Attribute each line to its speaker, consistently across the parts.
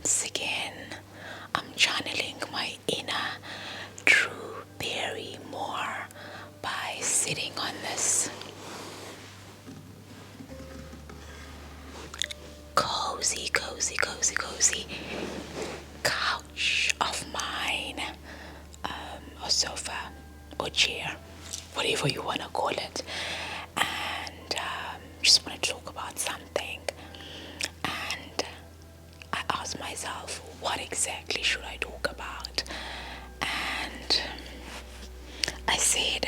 Speaker 1: once again, I'm channeling my inner Drew Barrymore by sitting on this cozy couch of mine, or sofa, or chair, whatever you want to call it, and just want to talk about something. And I asked myself, what exactly should I talk about? And I said,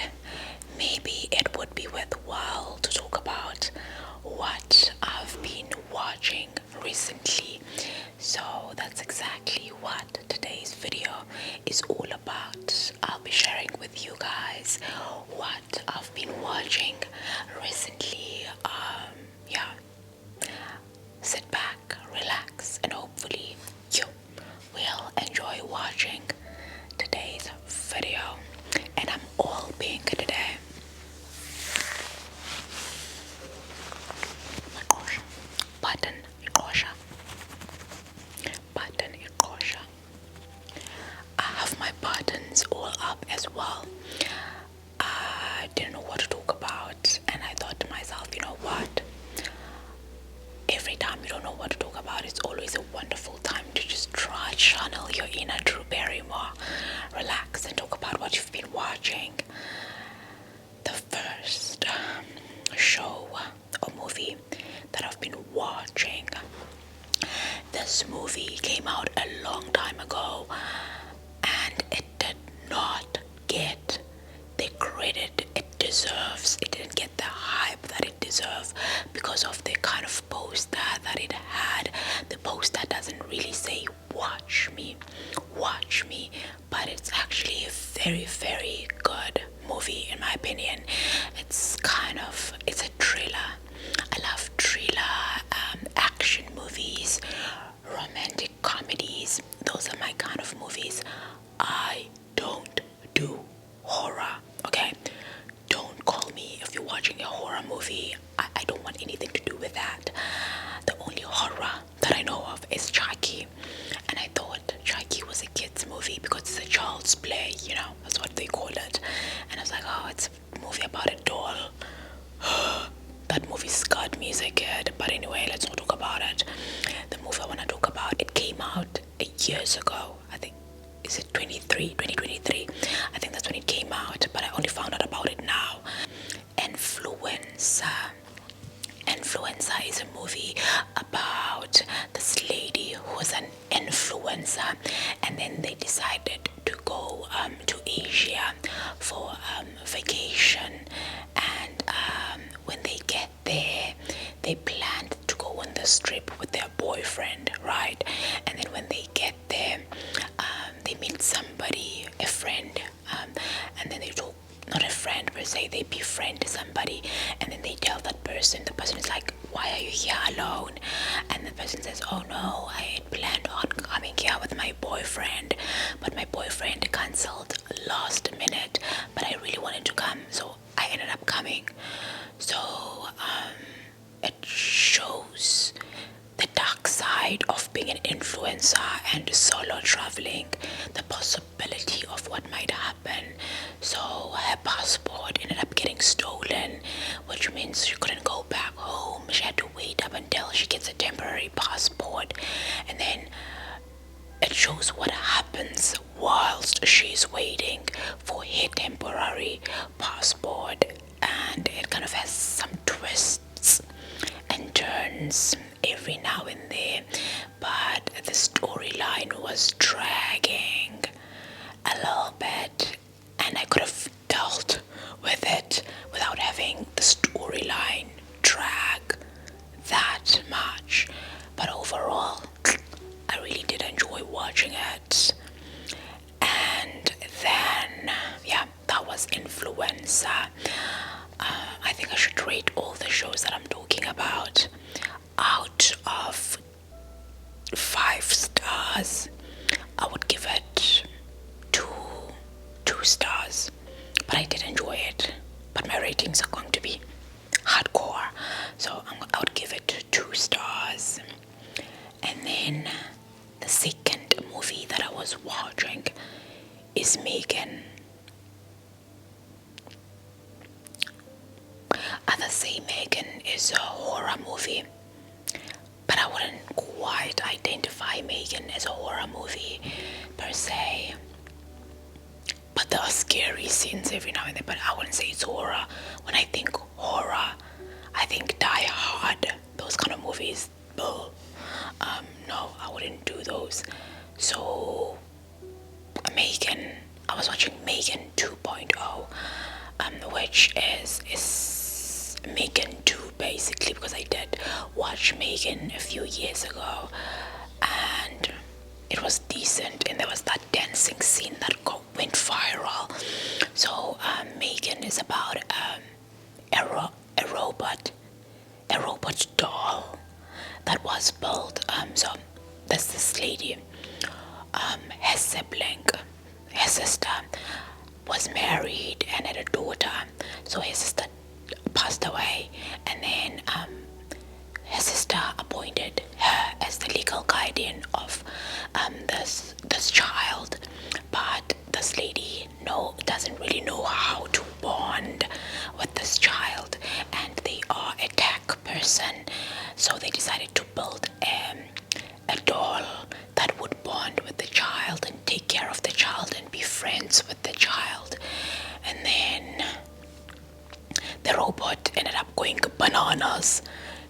Speaker 1: maybe it would be worthwhile to talk about what I've been watching recently. So that's exactly what today's video is all about. I'll be sharing with you guys what I've been watching recently. Yeah, sit back, relax, and hopefully you will enjoy watching today's video. And I'm all pink today. My gosh, button ikosha. I have my buttons all up as well. I didn't know what to talk about, and I thought to myself, you know what? Every time you don't know what to talk about, it's always a wonderful time to just try channel your inner Drew Barrymore, relax, and talk about what you've been watching. The first show or movie that I've been watching, this movie came out a long time ago, and it did not get the credit it deserves. It didn't get the hype that it deserved because of the kind of poster that it had. The poster doesn't really say watch me, but it's actually a very good movie in my opinion. It's a thriller. I love thriller, action movies, romantic comedies. Those are my kind of movies. I don't do horror, okay? Don't call me if you're watching a horror movie. I don't want anything to do with that. The only horror that I know of is Chucky, and I thought Chucky was a kid's movie because it's a child's play, that's what they call it. And I was like, oh, it's a movie about a doll. That movie scarred me as a kid, but anyway, let's not talk about it. The movie I want to talk about, it came out years ago, I think. Is it 2023? I think that's when it came out, but I only found out about it now. Influencer is a movie about this lady who was an influencer, and then they decided to go to Asia for vacation. And when they get there, they planned to go on this trip with their boyfriend, right? And then when they get there, they meet somebody, a friend, and then they talk, not a friend per se, they befriend somebody, and then they tell that person. The person is like, why are you here alone? And the person says, oh no, I had planned on coming here with my boyfriend, but my boyfriend cancelled last minute, but I really wanted to come, so I ended up coming. So it shows the dark side of being an influencer and solo traveling, the possibility of what might happen. So her passport ended up getting stolen, which means she couldn't go back home. She had to wait up until she gets a temporary passport, and then it shows what happens whilst she's waiting for her temporary passport, and it kind of has some twists and turns every now and then, but the storyline was dragging a little bit, and I could have dealt with it without having the storyline drag that much. But overall, I really did enjoy watching it. And then, that was Influencer. I think I should rate all the shows that I'm talking about out of 5 stars. I would give it two stars, but I did enjoy it. But my ratings are going to be hardcore, so I would give it 2 stars. And then the was watching is Megan. Others say Megan is a horror movie, but I wouldn't quite identify Megan as a horror movie per se. But there are scary scenes every now and then, but I wouldn't say it's horror. When I think horror, I think Die Hard, those kind of movies. No, I wouldn't do those. So, Megan, I was watching Megan 2.0, which is Megan 2 basically, because I did watch Megan a few years ago, and it was decent, and there was that dancing scene that went viral. So Megan is about a robot doll that was built. So there's this lady, her sister was married and had a daughter. So her sister passed away, and then her sister appointed her as the legal guardian of this child. But this lady doesn't really know how to bond with this child, and they are a tech person. So they decided to build a doll that would bond with the child and take care of the child and be friends with the child. And then the robot ended up going bananas,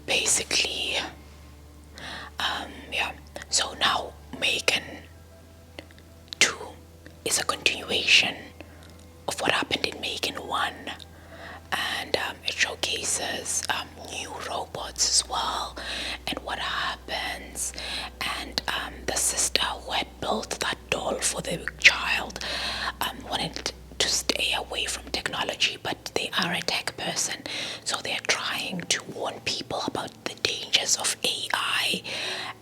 Speaker 1: basically. So now Megan 2 is a continuation of what happened in Megan 1, and it showcases new robots as well and what happens. And the sister who had built that doll for the child wanted to stay away from technology, but they are a tech person, so they're trying to warn people about the dangers of AI,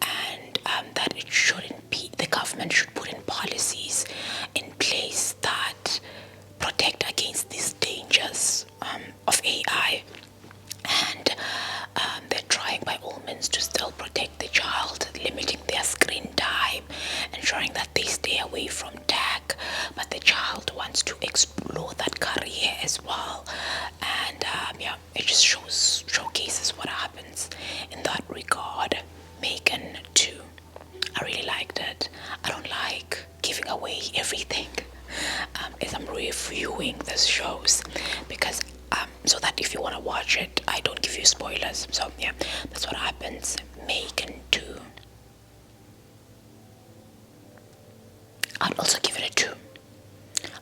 Speaker 1: and that it shouldn't be, the government should put in policies in place that protect against these dangers of AI. And they're trying by all means to still protect the child, limiting their screen time, ensuring that they stay away from tech. But the child wants to explore that career as well. And it just showcases what happens in that regard. Megan 2, I really liked it. I don't like giving away everything as I'm reviewing these shows, because so that if you want to watch it, I don't give you spoilers. So yeah, that's what happens. Megan 2. I'd also give it a 2.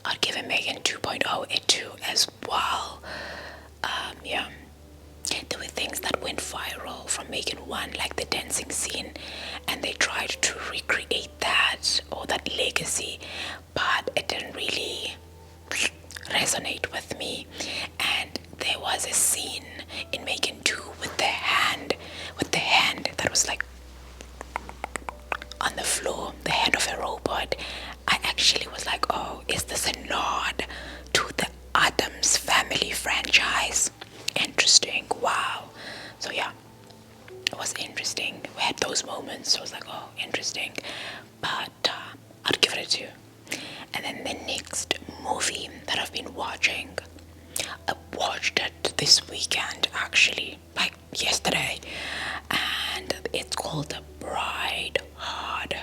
Speaker 1: I'd give it Megan 2.0 a 2 as well. There were things that went viral from Megan 1, like the dancing scene, and they tried to recreate that, or that legacy, but it didn't really resonate with me. And there was a scene in Megan 2 with the hand that was like on the floor, the hand of a robot. I actually was like, oh, is this a nod to the Addams Family franchise? Interesting. Wow. So yeah, it was interesting. We had those moments. I was like, oh, interesting. But I'd give it a 2. And then the next movie that I've been watching, I watched it this weekend, actually, like yesterday, and it's called Bride Hard.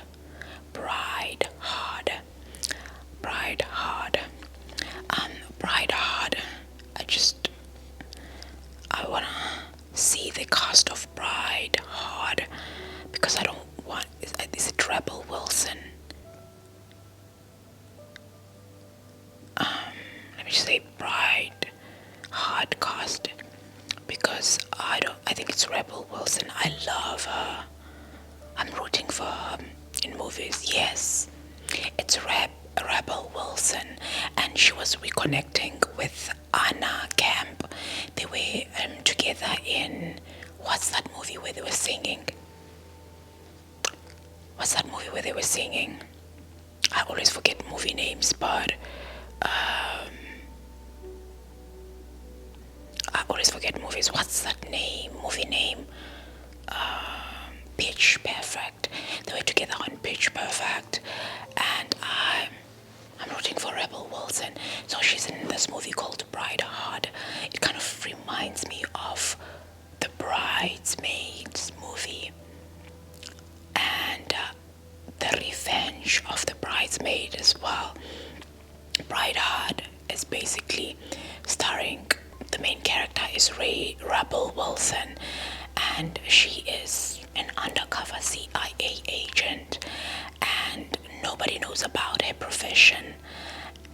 Speaker 1: I wanna see the cast of Bride Hard, because I don't want. Is it Rebel Wilson? Let me just say Bride Hard cast, because I think it's Rebel Wilson. I love her. I'm rooting for her in movies. Yes, it's Rebel Wilson, and she was reconnecting with Anna Camp. They were together in, what's that movie where they were singing? I always forget movie names, but I always forget movies. What's that movie name? Pitch Perfect. They were together on Pitch Perfect, and I'm rooting for Rebel Wilson. So she's in this movie called Bride Hard. It kind of reminds me of the Bridesmaids movie and the Revenge of the Bridesmaid as well. Bride Hard is basically starring, the main character is Rebel Wilson, and she is an undercover CIA agent, and nobody knows about her profession.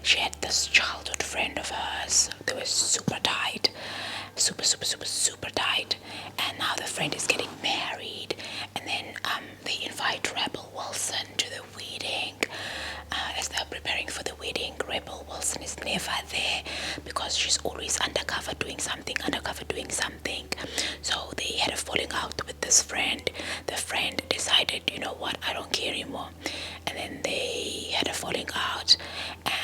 Speaker 1: She had this childhood friend of hers. They were super tight, super tight, and now the friend is getting married, and then they invite Rebel Wilson to the wedding. As they're preparing for the wedding, Rebel Wilson is never there because she's always undercover doing something. So they had a falling out with this friend. The friend decided, you know what, I don't care anymore. And then they had a falling out.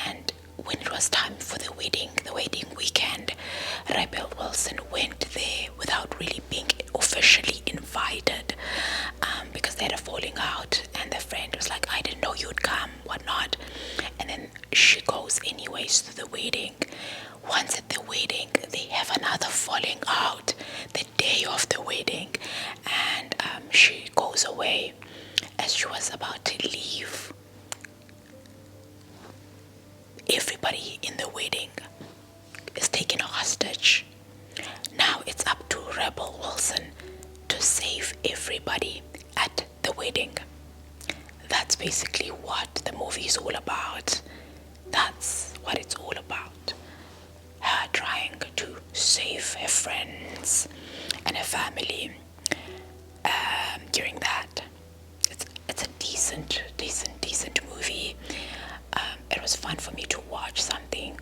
Speaker 1: And when it was time for the wedding weekend, Rebel Wilson went there without really being officially invited, because they had a falling out, and the friend was like, I didn't know you'd come, whatnot. And then she goes anyways to the wedding. Once at the wedding, they have another falling out the day of the wedding, and she goes away. As she was about to leave, everybody in the wedding is taken hostage. Now it's up to Rebel Wilson to save everybody at the wedding. That's basically what the movie is all about. That's what it's all about. Her trying to save her friends and her family during that. It's a decent movie. It was fun for me to watch something,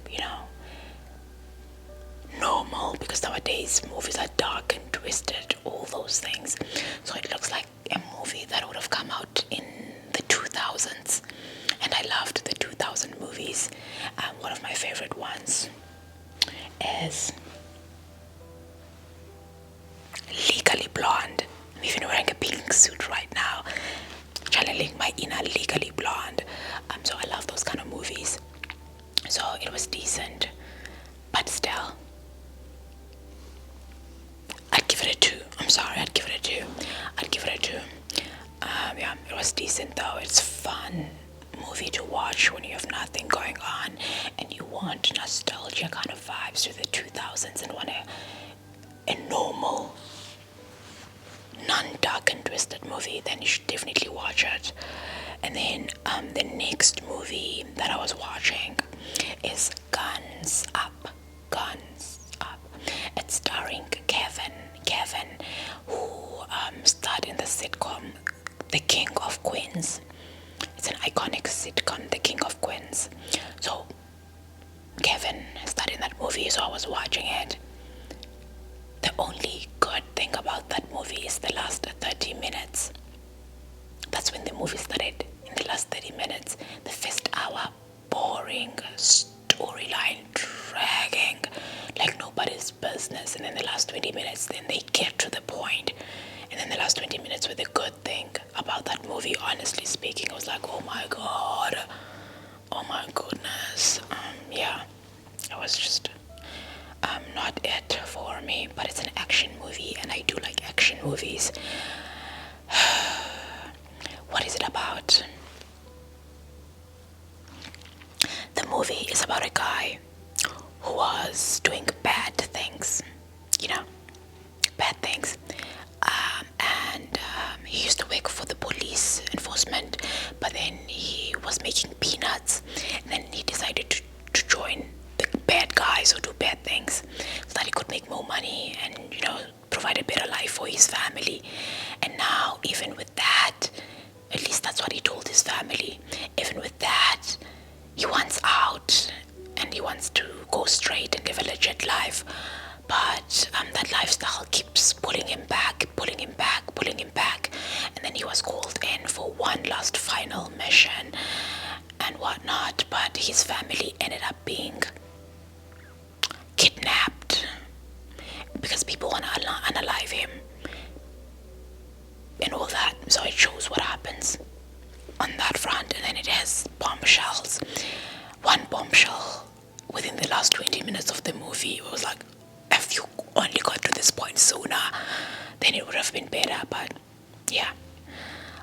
Speaker 1: normal, because nowadays movies are dark and twisted, all those things. So it looks like a movie that would have come out in the 2000s, and I loved the 2000 movies. One of my favorite ones is Legally Blonde. I'm even wearing a pink suit right now, channeling my inner Legally Blonde. So I love those kind of movies. So it was decent, but still, I'd give it a 2. I'd give it a 2. Yeah, it was decent though. It's fun movie to watch when you have nothing going on and you want nostalgia kind of vibes to the 2000s and want a normal, non-dark and twisted movie, then you should definitely watch it. And then the next movie that I was watching is Guns Up. It's starring Kevin, who starred in the sitcom The King of Queens. It's an iconic sitcom, The King of Queens. So Kevin starred in that movie, so I was watching it. The only good thing about that movie is the last 30 minutes. That's when the movie started, in the last 30 minutes. The first hour, boring, storyline dragging like nobody's business. And then the last 20 minutes, then they get to the point. And then the last 20 minutes were the good thing about that movie. Honestly speaking, I was like, oh my god, oh my goodness. Yeah, it was just not it for me. But it's an action movie, and I do like action movies. What is it about? The movie is about a guy who was doing bad things, bad things. And he used to work for the police enforcement, but then he was making peanuts, and then he decided to join the bad guys who do bad things so that he could make more money and, provide a better life for his family. And now, even with that, at least that's what he told his family, even with that, he wants out and he wants to go straight and live a legit life. But that lifestyle keeps pulling him back. And then he was called in for one last final mission and whatnot. But his family ended up being kidnapped because people want to unalive him and all that. So it shows what happens on that front. And then it has bombshells one bombshell within the last 20 minutes of the movie. It was like, if you only got to this point sooner, then it would have been better. But yeah,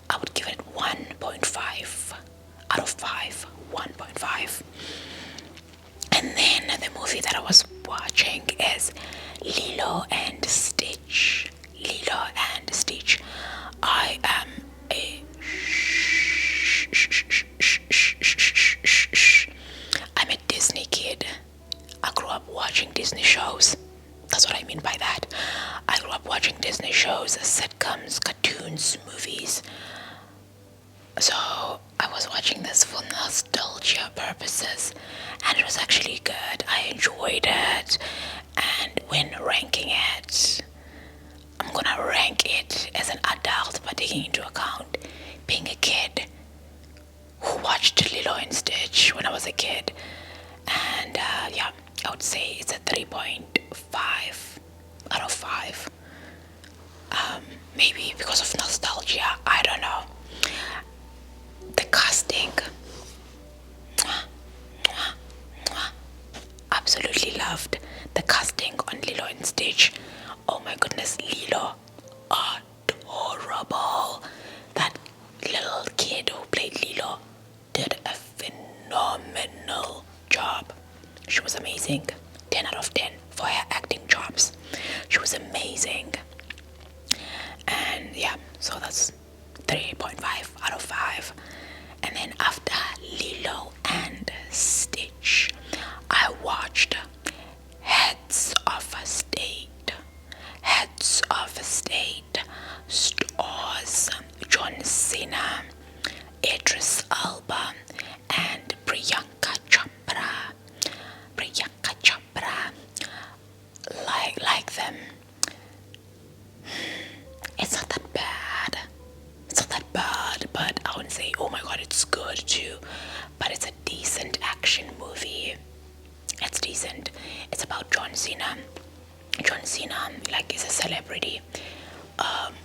Speaker 1: I would give it 1.5 out of 5. 1.5. And then the movie that I was watching is Lilo and Stitch. Lilo and Stitch. I am a I'm a Disney kid. I grew up watching Disney shows. That's what I mean by that. I grew up watching Disney shows, sitcoms, cartoons, movies. So I was watching this for nostalgia purposes, and it was actually good. I enjoyed it, and when ranking it, I'm gonna rank it as an adult by taking into account being a kid who watched Lilo and Stitch when I was a kid. And yeah, I would say it's a 3.5 out of 5. Maybe because of nostalgia, I don't know. The casting, absolutely loved the casting on Lilo and Stitch. Oh my goodness, Lilo, adorable. That little kid who played Lilo did a phenomenal job. She was amazing. 10 out of 10 for her acting chops. She was amazing. And yeah, so that's 3.5 out of 5. And then after Lilo and Stitch, I watched Heads of State. Heads of State stars John Cena, Idris Elba, and Priyanka Chopra. Priyanka Chopra. Like them. It's not that bad. It's not that bad, but I wouldn't say, oh my god, it's good too. But it's a decent action movie. It's decent. It's about John Cena. John Cena, like, is a celebrity,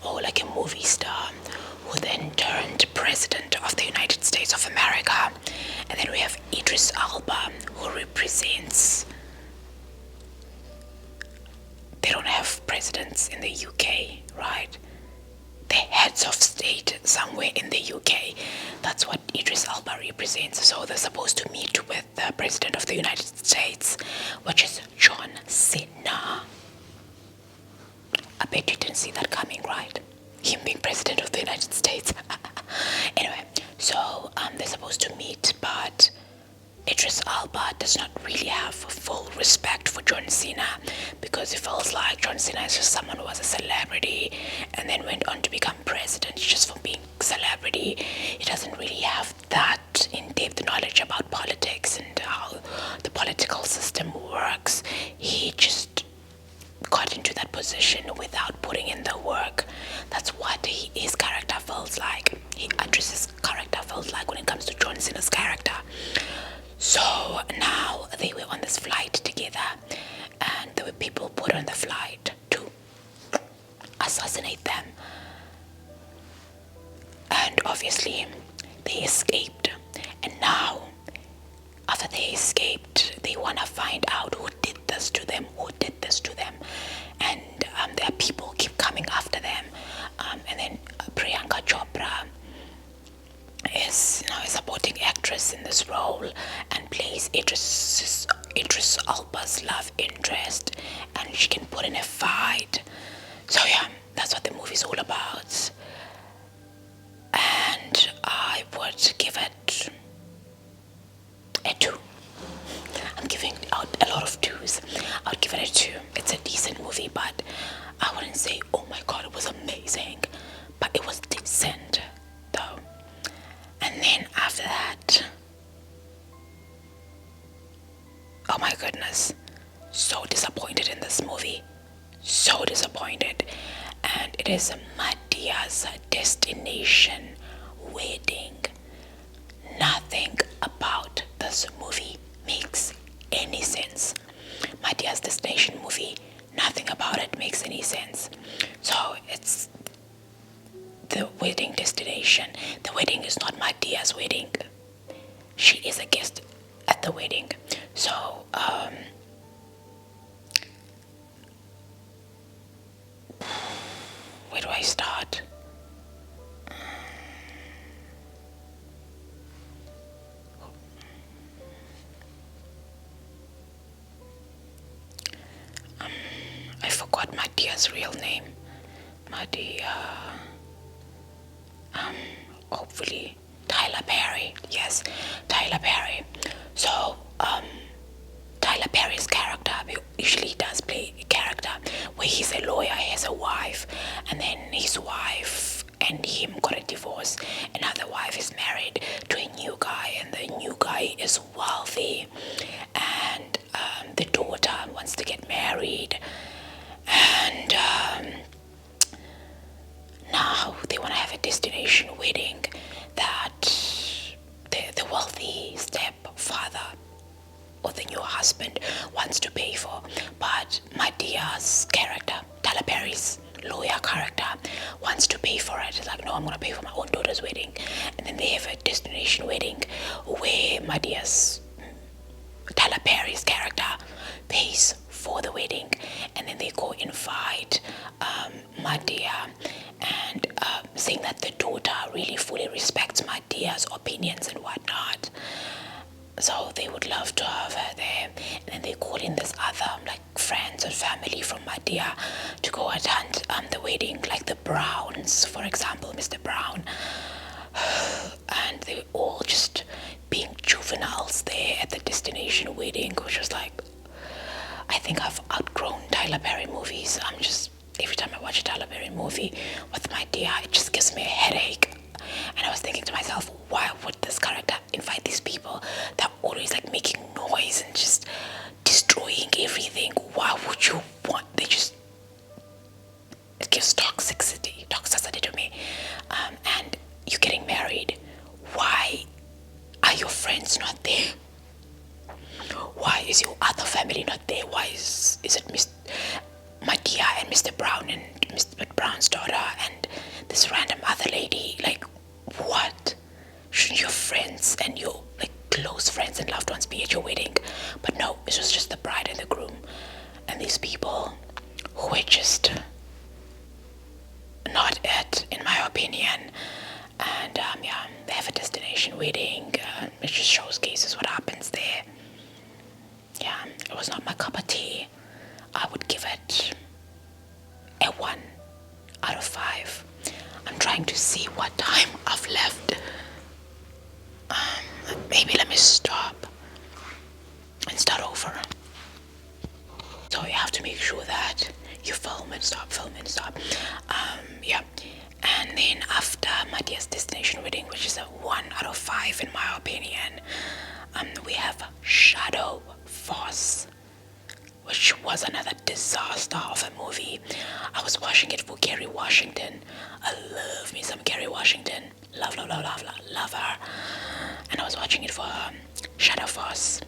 Speaker 1: or like a movie star, who then turned president of the United States of America. And then we have Idris Elba, who represents. They don't have presidents in the UK, right? The heads of state somewhere in the UK. That's what Idris Elba represents. So they're supposed to meet with the President of the United States, which is John Cena. I bet you didn't see that coming, right? Him being President of the United States. Anyway, so they're supposed to meet, but Idris Elba does not really have full respect for John Cena, because he feels like John Cena is just someone who was a celebrity and then went on to become president just for being a celebrity. He doesn't really have that in-depth knowledge about politics and how the political system works. He just got into that position without putting in the work. That's what his character feels like. Idris's character feels like when it comes to John Cena's character. So now they were on this flight together, and there were people put on the flight to assassinate them. And obviously they escaped. And now, after they escaped, they want to find out who did this to them, And their people keep coming after them. And then Priyanka Chopra is a supporting actress in this role and plays Idris Elba's love interest, and she can put in a fight. So yeah, that's what the movie's all about. And I would give it a 2. I'm giving out a lot of 2s. I would give it a 2. It's a decent movie, but I wouldn't say, oh my god, it was amazing. But it was decent, though. And then after that, oh my goodness, so disappointed in this movie. So disappointed. And it is Madia's Destination Wedding. Nothing about this movie makes any sense. Madia's Destination movie, nothing about it makes any sense. So it's the wedding destination. The wedding is not Madia's wedding. She is a guest at at the wedding. So where do I start? I forgot my dear's real name. My dear, hopefully Tyler Perry. Yes, Tyler Perry. So, Tyler Perry's character usually does play a character where he's a lawyer, he has a wife, and then his wife and him got a divorce. Another wife is married to a new guy, and the new guy is wealthy, and the daughter wants to get married, and now they want to have a destination wedding that the wealthy stepfather or the new husband wants to pay for. But my dear's character, Tyler Perry's lawyer character, wants to pay for it. He's like, no, I'm going to pay for my own daughter's wedding. And then they have a destination wedding where my dear's Tyler Perry's character pays for the wedding, and then they go invite my dear, and saying that the daughter really fully respects my dear's opinions and whatnot. So they would love to have her there, and then they call in this other like friends and family from my dear to go attend the wedding, like the Browns, for example, Mr. Brown, and they were all just being juveniles there at the destination wedding, which was like, I think I've outgrown Tyler Perry movies. I'm just, every time I watch a Tyler Perry movie with my dear, it just gives me a headache. And I was thinking to myself, why would this character invite these people that are always like making noise and just destroying everything? Why would you want, it gives toxicity to me. And you're getting married. Why are your friends not there? Why is your other family not there? Why is it my dear and Mr. Brown and Mr. Brown's daughter and this random other lady? Like, what? Shouldn't your friends and your like close friends and loved ones be at your wedding? But no, it was just the bride and the groom and these people who were just not it, in my opinion. And yeah, they have a destination wedding. It just showcases what happens there. Yeah, it was not my cup of tea. I would give it a 1 out of 5. I'm trying to see what time I've left. Maybe let me stop and start over. So you have to make sure that you film and stop. Yeah. And then after my dear's destination wedding, which is a 1 out of 5 in my opinion, we have Shadow Force, which was another disaster of a movie. I was watching it for Kerry Washington. I love me some Kerry Washington. Love her. And I was watching it for Shadow Force.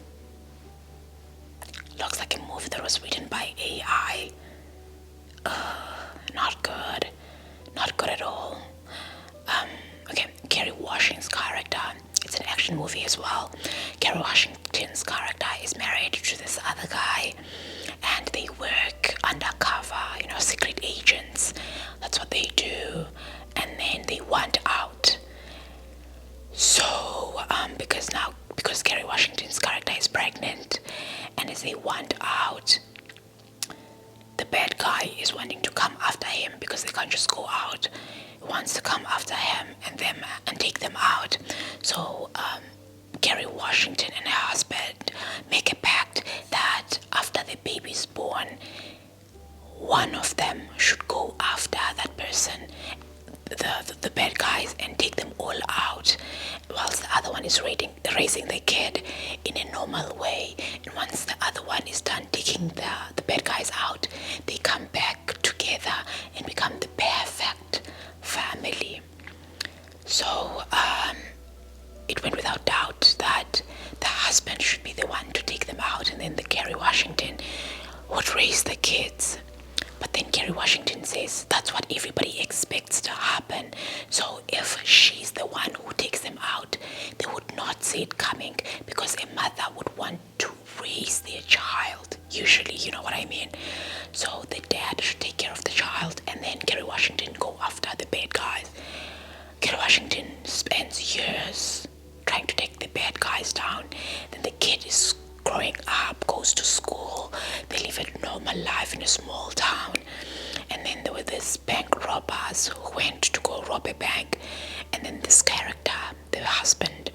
Speaker 1: Looks like a movie that was written by AI. Not good. Not good at all. Okay, Kerry Washington's character, it's an action movie as well. Kerry Washington's character is married to this other guy, and they work undercover, secret agents. That's what they do. And then they want out. So, because Kerry Washington's character is pregnant, and as they want out, the bad guy is wanting to come after him because they can't just go out. He wants to come after him and take them out. So Kerry Washington and her husband make a pact that after the baby's born, one of them should go after that person, the bad guys, and take them all out, whilst the other one is raising the kid in a normal way. And once the other one is done taking the bad guys out, they come back together and become the perfect family. So it went without doubt that the husband should be the one to take them out, and then the Kerry Washington would raise the kids. But then Kerry Washington says that's what everybody expects to happen. So if she's the one who takes them out, they would not see it coming, because a mother would usually, you know what I mean? So the dad should take care of the child, and then Kerry Washington go after the bad guys. Kerry Washington spends years trying to take the bad guys down. Then the kid is growing up, goes to school, they live a normal life in a small town. And then there were these bank robbers who went to go rob a bank, and then this character, the husband,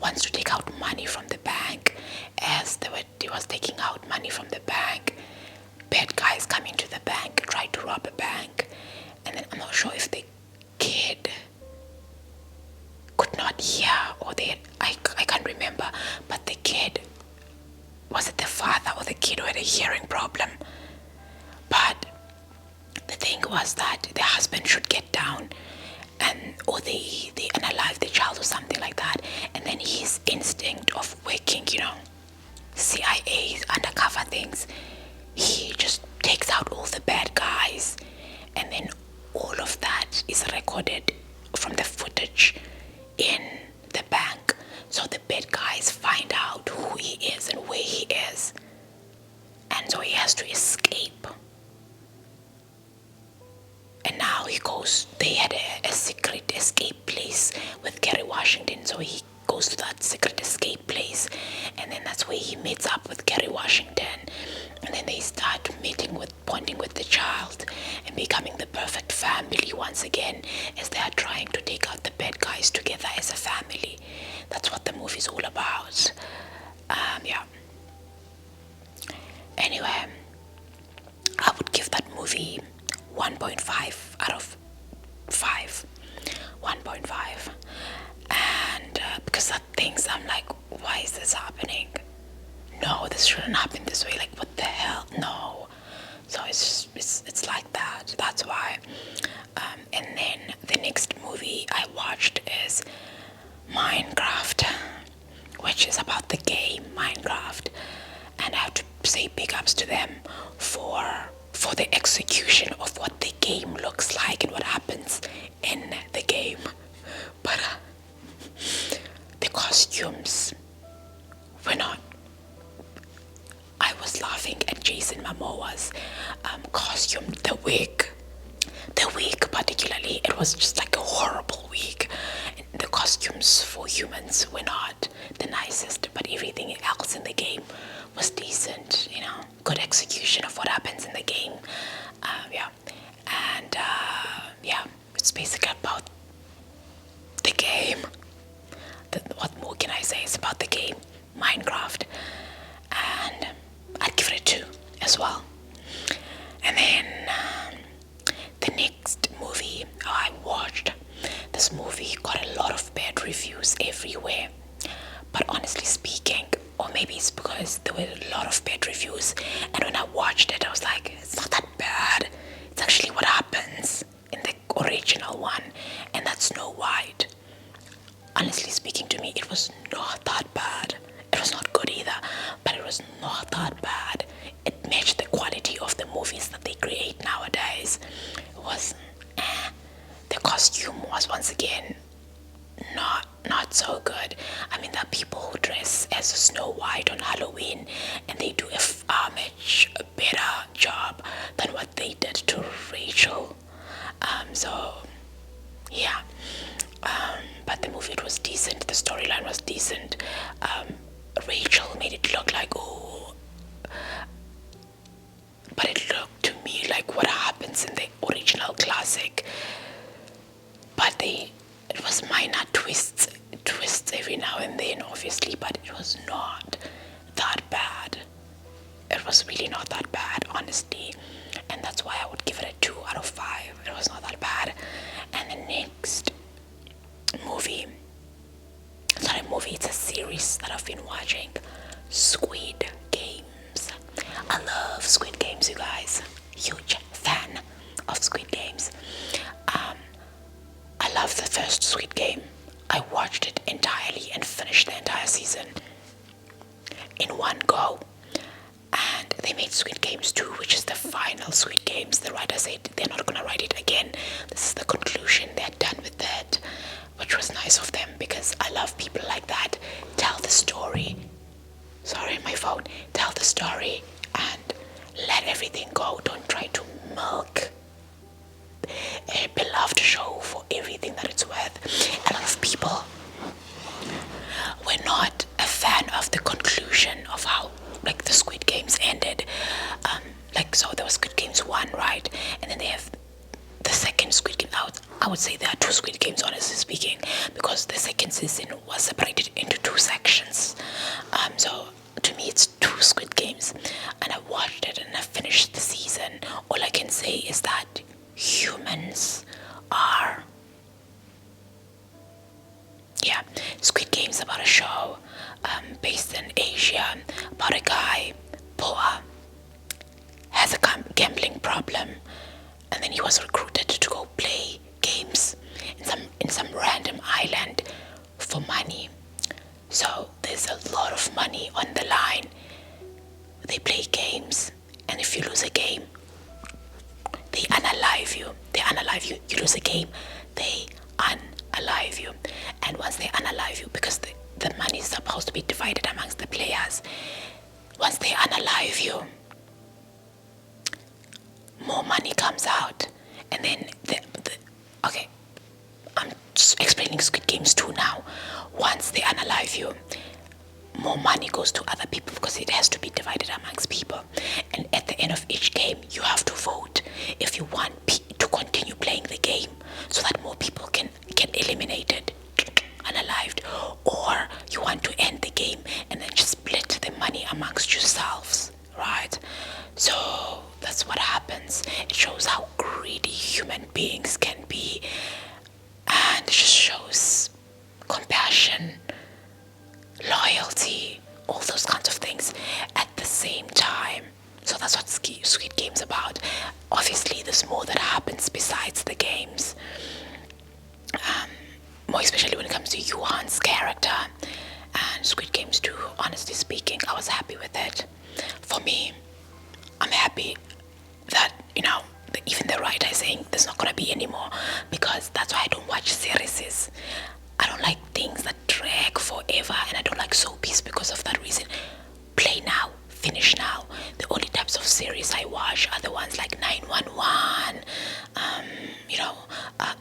Speaker 1: wants to take out money from the bank. As he was taking out money from the bank, bad guys come into the bank, try to rob a bank, and then I'm not sure if the kid could not hear or I can't remember, but the kid, was it the father or the kid who had a hearing problem? But the thing was that the husband should get down or they unalive the child or something like that, and then his instinct of working, CIA undercover things, he just takes out all the bad guys, and then all of that is recorded from the footage in the bank. So the bad guys find out who he is and where he is, and so he has to escape. And now they had a secret escape place with Kerry Washington, so he goes to that secret escape place, and then that's where he meets up with Kerry Washington, and then they start bonding with the child and becoming the perfect family once again, as they are trying to take out the bad guys together as a family. That's what the movie's all about. Yeah. Anyway, I would give that movie 1.5 out of 5. 1.5. And because of things, I'm like, why is this happening? No, this shouldn't happen this way. Like, what the hell? No. So it's like that. That's why. And then the next movie I watched is Minecraft, which is about the game Minecraft. And I have to say big ups to them for the execution of what the game looks like and what happens in the game. But the costumes were not. I was laughing at Jason Momoa's costume, the wig particularly. It was just like a horrible wig. And the costumes for humans were not the nicest, but everything else in the game was decent, good execution of what happens in the game. It's basically about the game. What more can I say? It's about the game Minecraft, and I'd give it a 2 as well. And then the next movie I watched, this movie got a lot of bad reviews everywhere, but honestly speaking, or maybe it's because there were a lot of bad reviews, and when I watched it I was like, it's not that bad. It's actually what happens in the original one, and that's Snow White. Honestly speaking, to me it was not that bad. It was not good either, but it was not that bad. It matched the quality of the movies that they create nowadays. It was the costume was once again not so good. I mean, there are people who dress as Snow White on Halloween, and they do a much better job than what they did to Rachel. But the movie, it was decent. The storyline was decent. Rachel made it look like, but it looked to me like what happens in the original classic. But it was minor twists every now and then, obviously, but it was not that bad. It was really not that bad, honestly, and that's why I would give it a 2 out of 5. It was not that bad. And the next movie, it's not a movie, it's a series that I've been watching, Squid Games. I love Squid Games, you guys. Huge fan of Squid Games. I love the first Squid Game. I watched it entirely and finished the entire season in one go. And they made Squid Games 2, which is the final Squid Games. The writer said they're not going to write it again. This is the conclusion. They're done with that, which was nice of them, because I love people like that. Tell the story. Sorry, my phone. Tell the story and let everything go. Don't try to milk a beloved show for everything that it's worth. A lot of people were not a fan of the conclusion of how like the Squid Games ended. So there was Squid Games 1, right? And then they have the second Squid Game. I would say there are two Squid Games, honestly speaking, because the second season was separated into two sections. So to me, it's two Squid Games, and I watched it and I finished the season. All I can say is that humans are, yeah, Squid Games about a show based in Asia about a guy, poor, has a gambling problem, and then he was recruited to go play games in some random island for money. So there's a lot of money on the line. They play games, and if you lose a game, they unalive you. You lose a game, they unalive you. And once they unalive you, because the money is supposed to be divided amongst the players, once they unalive you, more money comes out. And then okay, I'm just explaining Squid Games 2 now. Once they unalive you, more money goes to other people because it has to be divided amongst people. And at the end of each game, you have to vote if you want to continue playing the game so that more people can get eliminated, unalived, or you want to end the game and then just split the money amongst yourselves, right? So that's what happens. It shows how greedy human beings can be, and it just shows compassion, loyalty, all those kinds of things at the same time. So that's what Squid Game's about. Obviously, there's more that happens besides the games. More especially when it comes to Yuan's character. And Squid Games 2, honestly speaking, I was happy with it. For me, I'm happy that, even the writer is saying there's not going to be any more, because that's why I don't watch series. I don't like things that drag forever, and I don't like soapies because of that reason. Play now, finish now. The only types of series I watch are the ones like 911,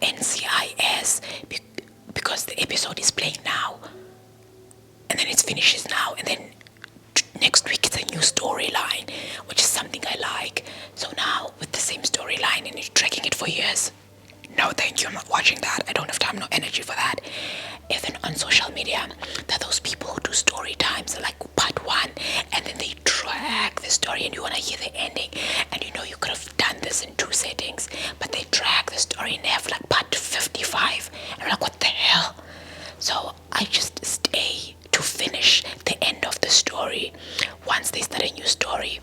Speaker 1: NCIS, because the episode is playing now, and then it finishes now, and then next week it's a new storyline, which is something I like. So now with the same storyline and you're dragging it for years, no thank you, I'm not watching that. I don't have time, no energy for that. Even on social media, there are those people who do story times, like part 1, and then they drag the story and you want to hear the ending, and you could have done this in 2 settings, but they drag the story and they have like part 55, and I'm like, what the hell? So I just stay to finish the end of the story. Once they start a new story,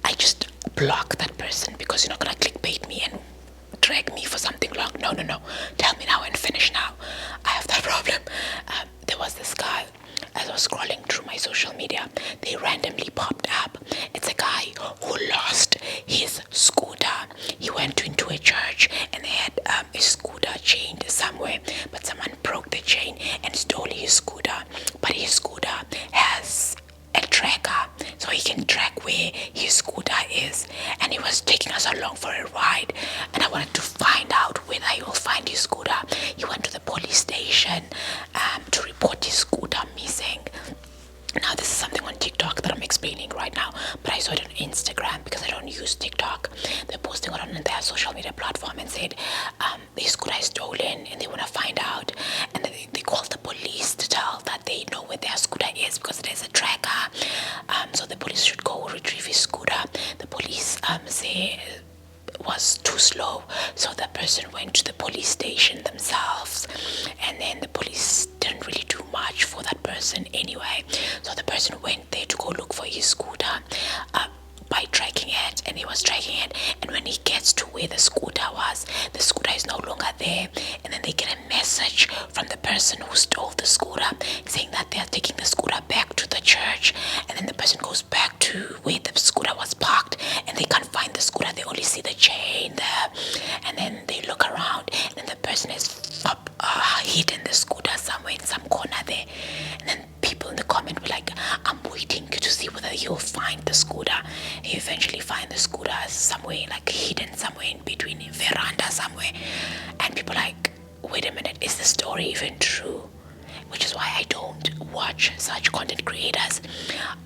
Speaker 1: I just block that person, because you're not gonna clickbait me and drag me for something long. No. Tell me now and finish now. I have that problem. There was this guy, as I was scrolling through my social media, they randomly popped up. It's a guy who lost his scooter. He went into a church and they had a scooter chained somewhere, but someone broke the chain and stole his scooter. But his scooter has a tracker, so he can track where his scooter is, and he was taking us along for a ride, and I wanted to find out whether he will find his scooter. He went to the police station to report his scooter missing. Now this is something on TikTok that I'm explaining right now, but I saw it on Instagram because I don't use TikTok. They're posting it on their social media platform and said their scooter is stolen and they want to find out, and they called the police to tell that they know where their scooter is because there's a tracker. So the police should go retrieve his scooter. The police say was too slow, so the person went to the police station themselves, and then the police didn't really do much for that person anyway. So the person went there to go look for his scooter by tracking it, and he was tracking it, and when he gets to where the scooter was, the scooter is no longer there, and then they get a message from the person who stole the scooter saying that they are taking the scooter back to the church, and then the person goes back to where the scooter was parked, and they can't find the scooter. They only see the chain there, and then they look around, and then the person is hidden the scooter somewhere in some corner there, and then people in the comment were like, I'm waiting to see whether you'll find the scooter. He eventually finds don't watch such content creators.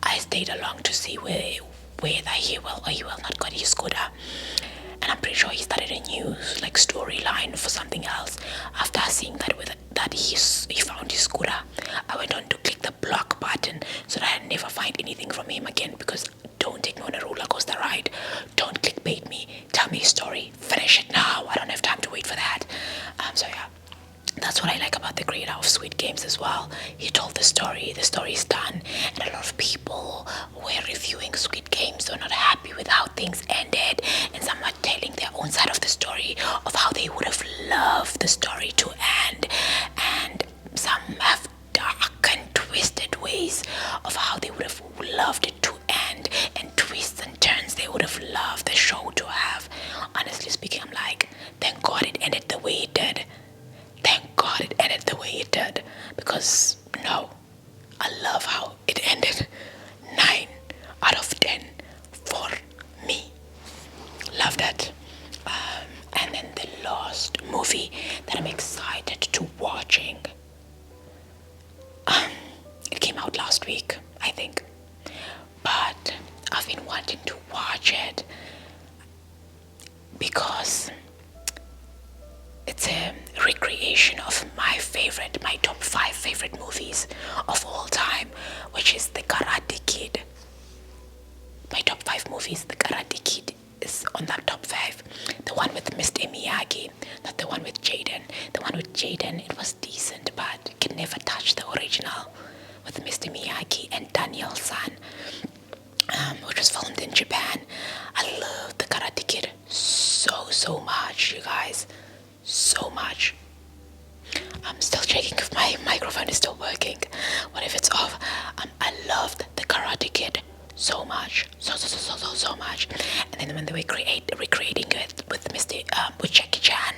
Speaker 1: I stayed along to see whether he will or he will not got his scooter. And I'm pretty sure he started a new like storyline for something else. After seeing that he found his scooter, I went on to click the block button so that I never find anything from him again, because don't take me on a roller coaster ride. Don't clickbait me. Tell me a story. Finish it now. I don't have time to wait for that. So yeah. That's what I like about the creator of Squid Games as well. He told the story is done, and a lot of people were reviewing Squid Games. They're not happy with how things ended, and some are telling their own side of the story of how they would have loved the story to end, and some have dark and twisted ways of how they would have loved it to end, and twists and turns they would have loved the show to have. Honestly speaking, I'm like, thank God it ended the way it did. Thank God it ended the way it did, because no, I love how it ended. 9 out of 10 for me. Loved it. And then the last movie that I'm excited to watching, it came out last week, I think, but I've been wanting to watch it because it's a recreation of my top 5 favorite movies of all time, which is The Karate Kid. My top 5 movies, The Karate Kid is on that top 5. The one with Mr. Miyagi, not the one with Jaden. The one with Jaden, it was decent, but it can never touch the original with Mr. Miyagi and Daniel-san, which was filmed in Japan. I love The Karate Kid so much, you guys. So much. I'm still checking if my microphone is still working. What if it's off? I loved The Karate Kid so much, so much. And then when they were recreating it with with Jackie Chan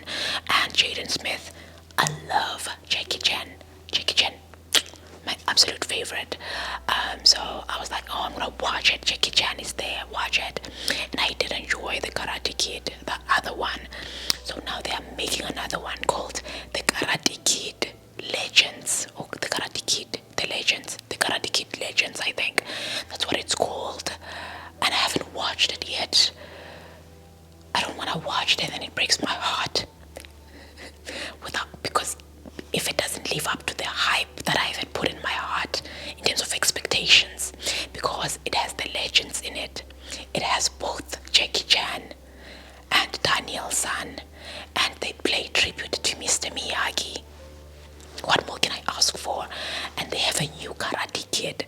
Speaker 1: and Jaden Smith, I love Jackie Chan, my absolute favorite. So I was like, oh, I'm gonna watch it. Jackie Chan is there, watch it. And I did enjoy The Karate Kid, the other one. So now they are making another one called The Karate Kid Legends, or The Karate Kid The Legends, The Karate Kid Legends, I think. That's what it's called. And I haven't watched it yet. I don't want to watch it and then it breaks my heart. Because if it doesn't live up to the hype that I have put in my heart in terms of expectations, because it has the legends in it. It has both Jackie Chan and Daniel-san, and they play tribute to Mr. Miyagi. What more can I ask for? And they have a new Karate Kid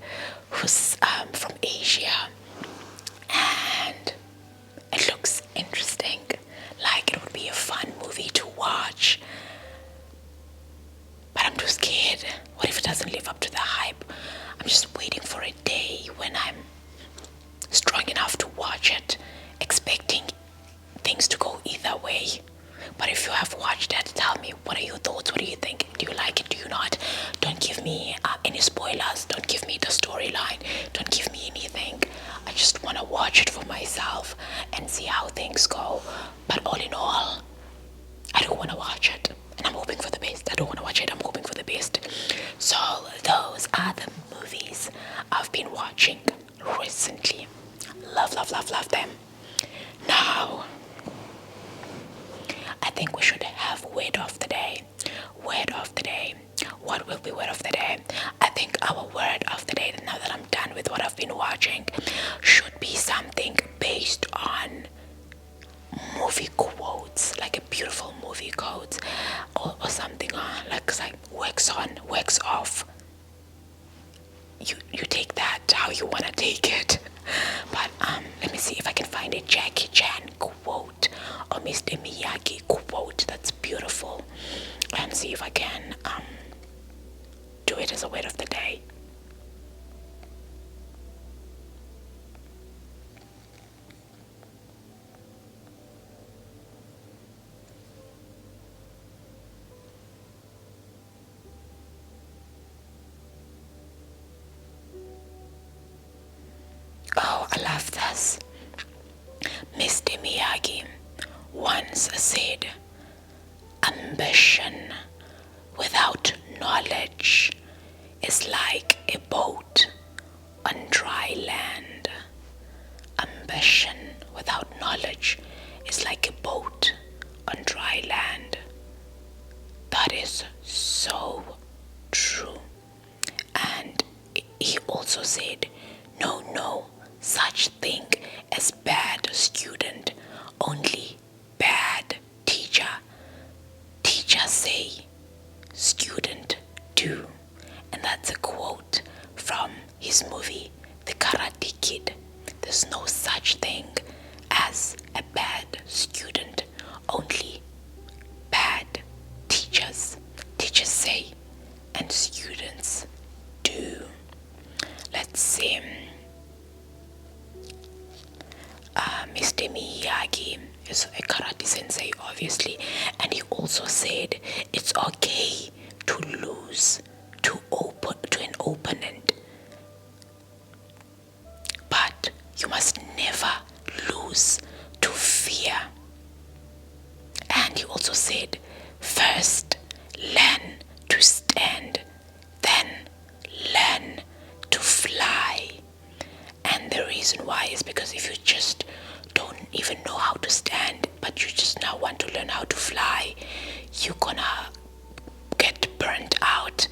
Speaker 1: who's from Asia, and it looks interesting. Like it would be a fun movie to watch. But I'm too scared. What if it doesn't live up to the hype? I'm just waiting for a day when I'm strong enough to watch it, expecting things to go either way. But if you have watched it, tell me, what are your thoughts? What do you think? Do you like it? Do you not? Don't give me any spoilers. Don't give me the storyline. Don't give me anything. I just want to watch it for myself and see how things go. But all in all, I don't want to watch it, and I'm hoping for the best. I don't want to watch it, I'm hoping for the best. So those are the movies I've been watching recently. Love them. Now, I think we should have word of the day. Word of the day. What will be word of the day? I think our word of the day, now that I'm done with what I've been watching, should be something based on movie quotes, like a beautiful movie quote, or something like wax on, wax off. You take that how you want to take it. But let me see if I can find a Jackie Chan quote or Mr. Miyagi quote that's beautiful, and see if I can do it as a word of the day. Oh, I love this. Mr. Miyagi once said, ambition without knowledge is is like a boat on dry land. Ambition without knowledge is like a boat on dry land. That is so true. And he also said, no such thing as bad student, only bad teacher. Teacher say, student do. And that's a quote from his movie, The Karate Kid. There's no such thing as a bad student, only bad teachers. Teachers say, and students do. Let's see. Mr. Miyagi is a karate sensei, obviously, and he also said it's okay to lose to an opponent, but you must never lose to fear. And he also said, first learn to stand, then learn to fly. And the reason why is because if you just don't even know how to stand, but you just now want to learn how to fly, you're gonna get burnt out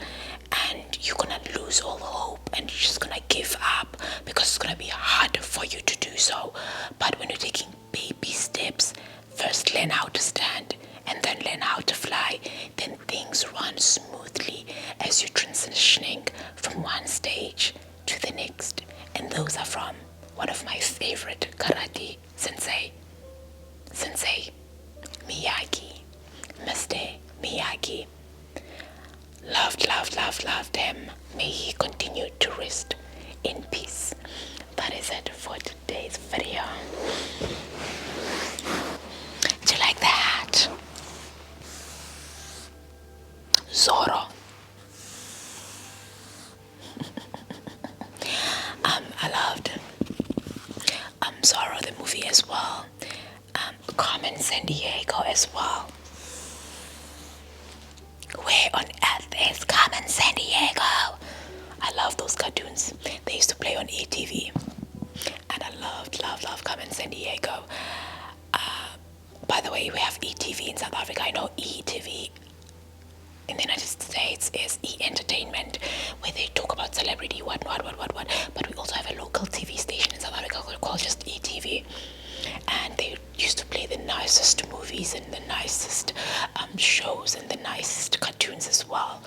Speaker 1: and you're gonna lose all hope and you're just gonna give up because it's gonna be hard for you to do so. But when you're taking baby steps, first learn how to stand and then learn how to fly, then things run smoothly as you're transitioning from one stage to the next. And those are from one of my favorite karate sensei Miyagi, Mr. Miyagi. Loved him. May he continue to rest in peace. That is it for today's video. Do you like that? Zorro. I loved Zorro the movie as well. Carmen Sandiego as well. Where on earth is Carmen Sandiego? I love those cartoons. They used to play on ETV, and I loved Carmen Sandiego. By the way, we have ETV in South Africa. I know ETV in the United States is E-Entertainment, where they talk about celebrity, what. But we also have a local TV station in South Africa called just ETV. And they used to play the nicest movies and the nicest shows and the nicest cartoons as well.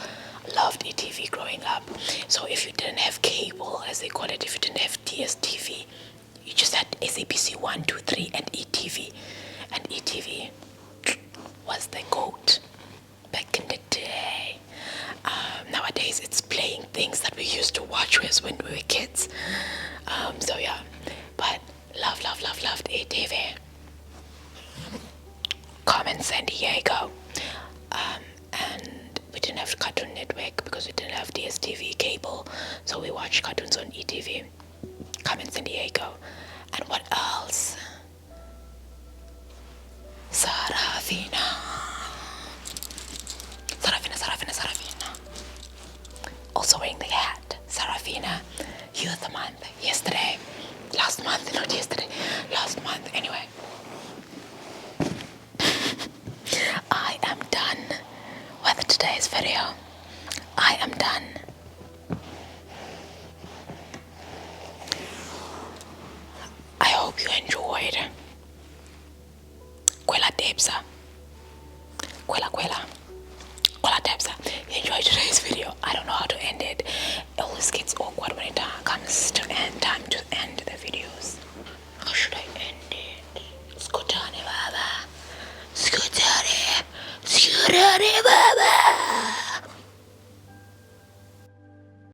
Speaker 1: Loved ETV growing up. So if you didn't have cable, as they call it, if you didn't have DSTV, you just had SABC 1, 2, 3 and ETV. And ETV was the GOAT back in the day. Nowadays it's playing things that we used to watch when we were kids. So yeah, but loved ETV. Carmen Sandiego. And we didn't have Cartoon Network because we didn't have DSTV cable, so we watched cartoons on ETV. Carmen Sandiego. And what else? Sarafina. Also wearing the hat. Sarafina. Youth Month. Last month. Anyway. I am done with today's video. I am done. I hope you enjoyed. Kwela Debsa. You enjoyed today's video. I don't know how to end it. It always gets awkward when it comes to time to end the videos. How should I end it? Skutani baba. Skutani baba.